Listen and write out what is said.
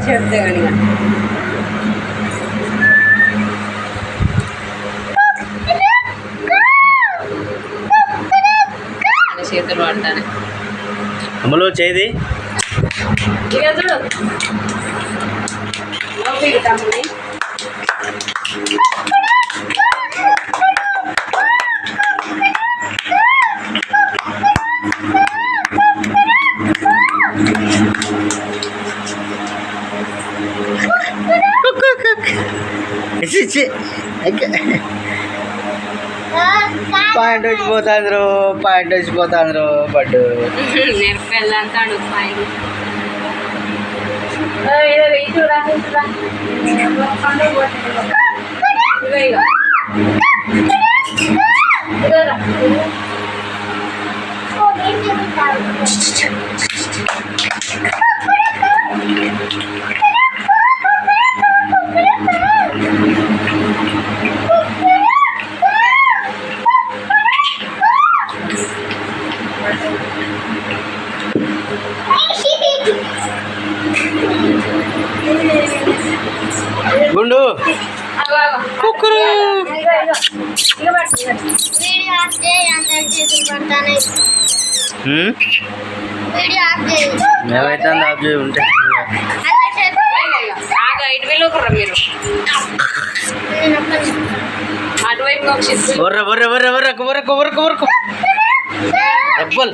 చెప్తే కానీ చేతులు పడతానే అమ్మలో చేది ఇక చూడు తమ్ముని పాయింట్ వచ్చిపోతాండ్రు బడ్డు నెరపెళ్ళంటాడు గుండు కుక్కరు ఏమైతే ఆఫ్ చేయి ఉంటే మీరు అటువైపు వర్ర వర్ర వర్ర వర్రకు వర్రకు వర్రకు వర్రకు డబ్బల్